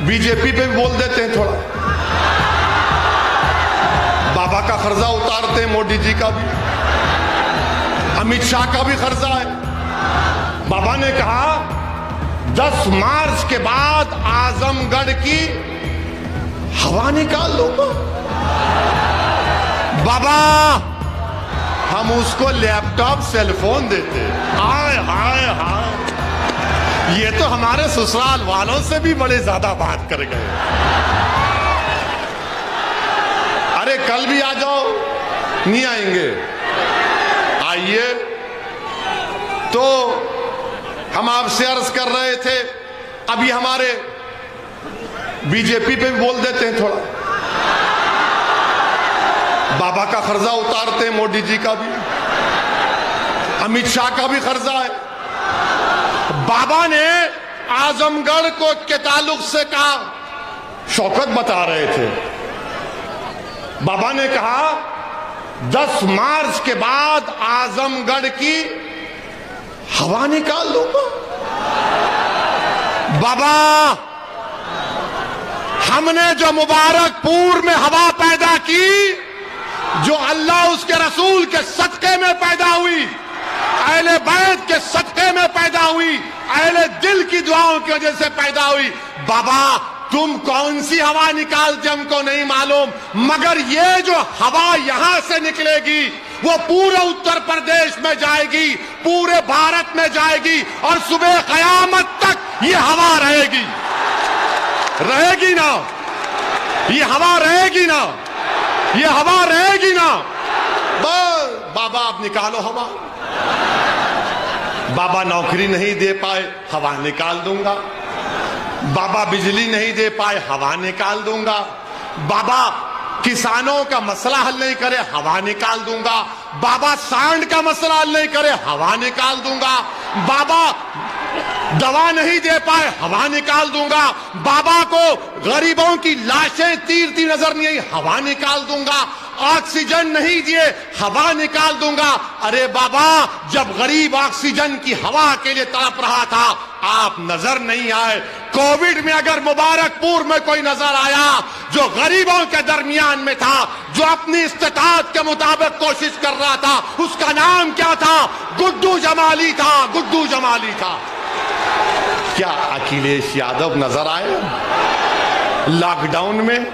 BJP पे भी बोल देते हैं थोड़ा, बाबा का खर्जा उतारते हैं, मोदी जी का भी, अमित शाह का भी खर्जा है। बाबा ने कहा 10 मार्च के बाद आजमगढ़ की हवा निकाल दूंगा। बाबा हम उसको लैपटॉप सेलफोन देते। हाय हाय हाय, ये तो हमारे ससुराल वालों से भी बड़े ज्यादा बात कर गए। अरे कल भी आ जाओ, नहीं आएंगे? आइए। तो हम आपसे अर्ज कर रहे थे, अभी हमारे बीजेपी पे भी बोल देते हैं थोड़ा, बाबा का खर्जा उतारते हैं, मोदी जी का भी, अमित शाह का भी खर्जा है। बाबा ने आजमगढ़ को के ताल्लुक से कहा, शौकत बता रहे थे, बाबा ने कहा 10 मार्च के बाद आजमगढ़ की हवा निकाल दूंगा। बाबा हमने जो मुबारकपुर में हवा पैदा की, जो अल्लाह उसके रसूल के सदके में पैदा हुई, अहले बैत के सदके में पैदा हुई, अहले दिल की दुआओं की वजह से पैदा हुई। बाबा तुम कौन सी हवा निकालते हमको नहीं मालूम, मगर ये जो हवा यहां से निकलेगी वो पूरे उत्तर प्रदेश में जाएगी, पूरे भारत में जाएगी, और सुबह कयामत तक ये हवा रहेगी। रहेगी ना? ये हवा रहेगी ना? ये हवा रहेगी ना? बस बाबा आप निकालो हवा। बाबा नौकरी नहीं दे पाए, हवा निकाल दूंगा। बाबा बिजली नहीं दे पाए, हवा निकाल दूंगा। बाबा किसानों का मसला हल नहीं करे, हवा निकाल दूंगा। बाबा सांड का मसला हल नहीं करे, हवा निकाल दूंगा। बाबा दवा नहीं दे पाए, हवा निकाल दूंगा। बाबा को गरीबों की लाशें तीरती नजर नहीं आई, हवा निकाल दूंगा। ऑक्सीजन नहीं दिए, हवा निकाल दूंगा। अरे बाबा जब गरीब ऑक्सीजन की हवा के लिए तड़प रहा था, आप नजर नहीं आए। कोविड में अगर मुबारकपुर में कोई नजर आया जो गरीबों के दरमियान में था, जो अपनी इस्तेताअत के मुताबिक कोशिश कर रहा था, उसका नाम क्या था? गुड्डू जमाली था, गुड्डू जमाली था। क्या अखिलेश यादव नजर आए लॉकडाउन में?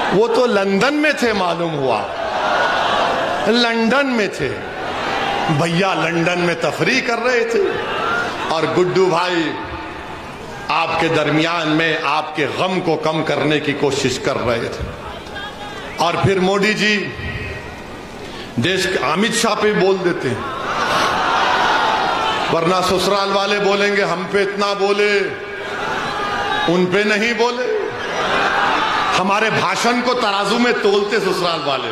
वो तो लंदन में थे, मालूम हुआ लंदन में थे भैया, लंदन में तफरीह कर रहे थे, और गुड्डू भाई आपके दरमियान में आपके गम को कम करने की कोशिश कर रहे थे। और फिर मोदी जी देश के अमित शाह पे बोल देते हैं, वरना ससुराल वाले बोलेंगे हम पे इतना बोले, उन पे नहीं बोले। हमारे भाषण को तराजू में तोलते ससुराल वाले,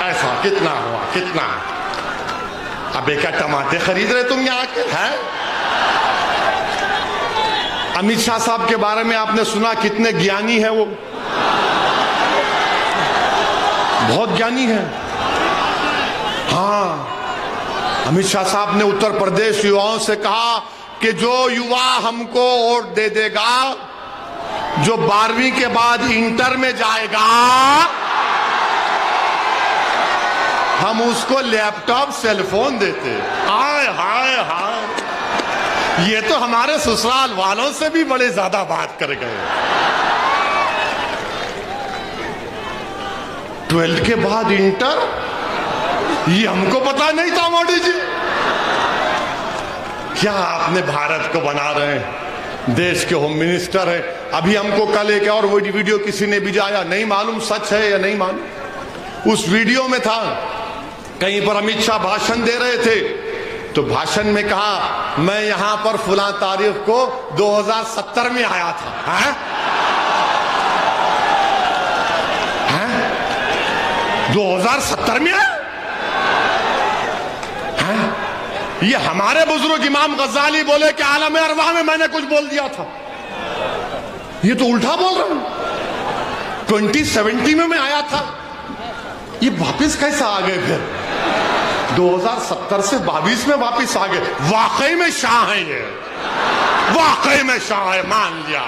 ऐसा कितना हुआ, कितना? अबे क्या टमाटे खरीद रहे तुम यहाँ के? हैं अमित शाह साहब के बारे में आपने सुना, कितने ज्ञानी है वो, बहुत ज्ञानी है। हाँ, अमित शाह साहब ने उत्तर प्रदेश युवाओं से कहा कि जो युवा हमको वोट दे देगा, जो 12वीं के बाद इंटर में जाएगा, हम उसको लैपटॉप सेलफोन देते। हाय हाय हाय, ये तो हमारे ससुराल वालों से भी बड़े ज्यादा बात कर गए। 12th के बाद इंटर, ये हमको पता नहीं था मोदी जी। क्या आपने भारत को बना रहे हैं, देश के होम मिनिस्टर है। अभी हमको कल एक और वीडियो किसी ने भिजाया, नहीं मालूम सच है या नहीं मालूम। उस वीडियो में था कहीं पर अमित शाह भाषण दे रहे थे, तो भाषण में कहा मैं यहां पर फुला तारीख को 2070 में आया था। है? है? 2070 में आया? ये हमारे बुजुर्ग इमाम गजाली बोले कि आलम अरवाह में मैंने कुछ बोल दिया था, ये तो उल्टा बोल रहा हूं। 2070 में मैं आया था, ये वापिस कैसे आ गए? फिर 2070 से 22 में वापिस आ गए। वाकई में शाह है, ये वाकई में शाह है, मान लिया।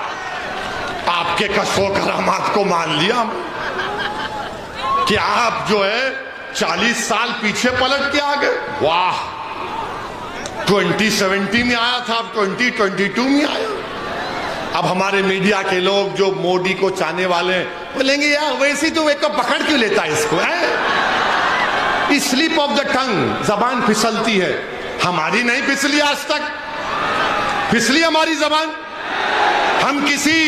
आपके कशो करामात को मान लिया कि आप जो है 40 साल पीछे पलट के आ गए। वाह, 2017 में आया था, अब 2022 में आया। अब हमारे मीडिया के लोग जो मोदी को चाहने वाले बोलेंगे यार वैसे तो एक पकड़ क्यों लेता है इसको, है स्लिप ऑफ द टंग, जबान फिसलती है। हमारी नहीं फिसली आज तक, फिसली हमारी जबान। हम किसी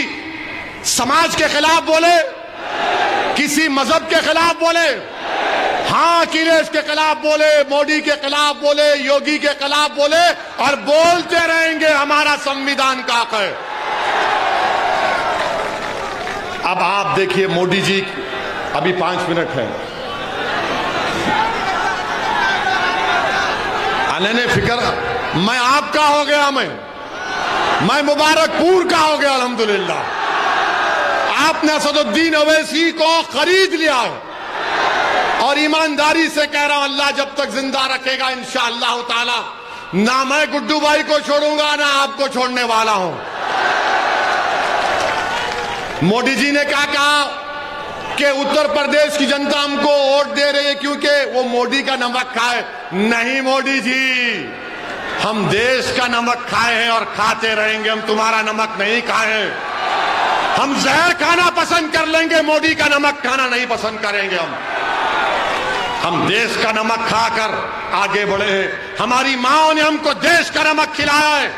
समाज के खिलाफ बोले, किसी मजहब के खिलाफ बोले, हाँ अखिलेश के खिलाफ बोले, मोदी के खिलाफ बोले, योगी के खिलाफ बोले और बोलते रहेंगे, हमारा संविधान का हक है। अब आप देखिए मोदी जी, अभी 5 मिनट है, आने फिक्र मैं आपका हो गया, मैं मुबारकपुर का हो गया अल्हम्दुलिल्लाह। आपने असदुद्दीन अवैसी को खरीद लिया और ईमानदारी से कह रहा हूं अल्लाह जब तक जिंदा रखेगा इंशाअल्लाह ताला ना मैं गुड्डू भाई को छोड़ूंगा ना आपको छोड़ने वाला हूं। मोदी जी ने क्या कहा कि उत्तर प्रदेश की जनता हमको वोट दे रही है क्योंकि वो मोदी का नमक खाए। नहीं मोदी जी, हम देश का नमक खाए हैं और खाते रहेंगे, हम तुम्हारा नमक नहीं खाए हैं। हम जहर खाना पसंद कर लेंगे, मोदी का नमक खाना नहीं पसंद करेंगे। हम देश का नमक खाकर आगे बढ़े हैं, हमारी माओ ने हमको देश का नमक खिलाया है।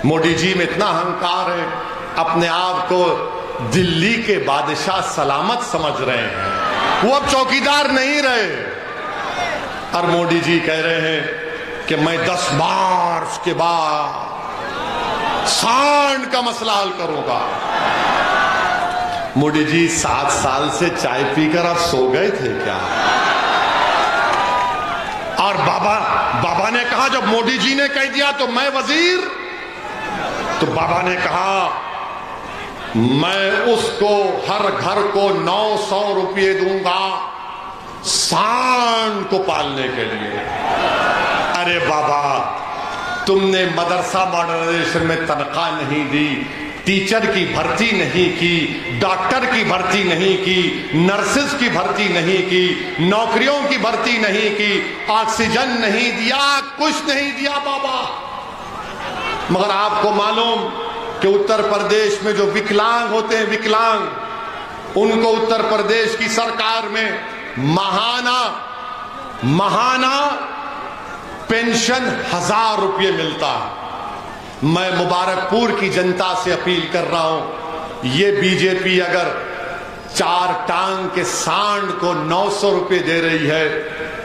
मोदी जी में इतना अहंकार है, अपने आप को दिल्ली के बादशाह सलामत समझ रहे हैं, वो अब चौकीदार नहीं रहे। और मोदी जी कह रहे हैं कि मैं 10 मार्च के बाद सांड का मसला हल करूंगा। मोदी जी 7 साल से चाय पीकर आप सो गए थे क्या? और बाबा ने कहा, जब मोदी जी ने कह दिया तो मैं वजीर, तो बाबा ने कहा मैं उसको हर घर को 900 रुपये दूंगा सांड को पालने के लिए। अरे बाबा, तुमने मदरसा मॉडर्नाइजेशन में तनख्वाह नहीं दी, टीचर की भर्ती नहीं की, डॉक्टर की भर्ती नहीं की, नर्सेस की भर्ती नहीं की, नौकरियों की भर्ती नहीं की, ऑक्सीजन नहीं दिया, कुछ नहीं दिया बाबा। मगर आपको मालूम कि उत्तर प्रदेश में जो विकलांग होते हैं, विकलांग, उनको उत्तर प्रदेश की सरकार में महाना पेंशन 1000 रुपये मिलता है। मैं मुबारकपुर की जनता से अपील कर रहा हूं, ये बीजेपी अगर 4 टांग के सांड को 900 रुपये दे रही है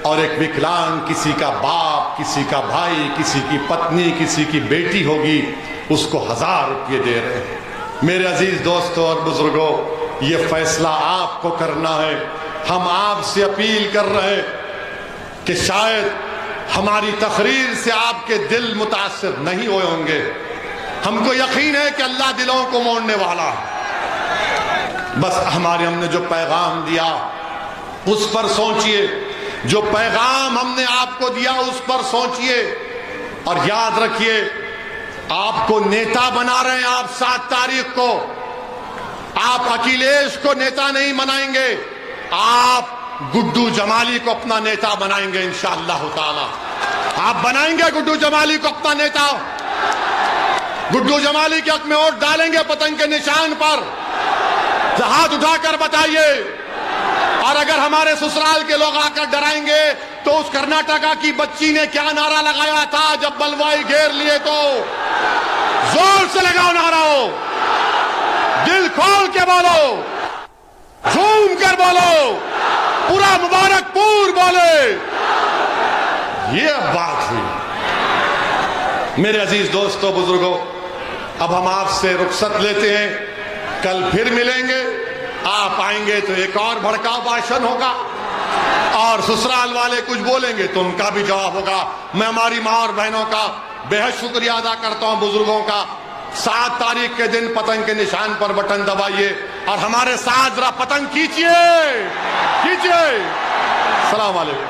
और एक विकलांग किसी का बाप, किसी का भाई, किसी की पत्नी, किसी की बेटी होगी, उसको 1000 रुपये दे रहे हैं। मेरे अजीज दोस्तों और बुजुर्गों, ये फैसला आपको करना है। हम आपसे अपील कर रहे हैं कि शायद हमारी तकरीर से आपके दिल मुतासिर नहीं हुए होंगे, हमको यकीन है कि अल्लाह दिलों को मोड़ने वाला है। बस हमने जो पैगाम दिया उस पर सोचिए, जो पैगाम हमने आपको दिया उस पर सोचिए और याद रखिए, आपको नेता बना रहे हैं आप 7 तारीख को। आप अखिलेश को नेता नहीं बनाएंगे, आप गुड्डू जमाली को अपना नेता बनाएंगे इंशाअल्लाह ताला। आप बनाएंगे गुड्डू जमाली को अपना नेता। गुड्डू जमाली के हक में वोट डालेंगे पतंग के निशान पर, हाथ उठाकर बताइए। और अगर हमारे ससुराल के लोग आकर डराएंगे तो उस कर्नाटका की बच्ची ने क्या नारा लगाया था जब बलवाई घेर लिए, तो जोर से लगाओ नारा हो, दिल खोल के बोलो, झूम कर बोलो, पूरा मुबारकपुर बोले। ये बात हुई। मेरे अजीज दोस्तों बुजुर्गों, अब हम आपसे रुखसत लेते हैं, कल फिर मिलेंगे। आप आएंगे तो एक और भड़काऊ भाषण होगा और ससुराल वाले कुछ बोलेंगे तो उनका भी जवाब होगा। मैं हमारी मां और बहनों का बेहद शुक्रिया अदा करता हूं, बुजुर्गों का। 7 तारीख के दिन पतंग के निशान पर बटन दबाइए और हमारे साथ जरा पतंग खींचिए, खींचिए। सलाम वालेकुम।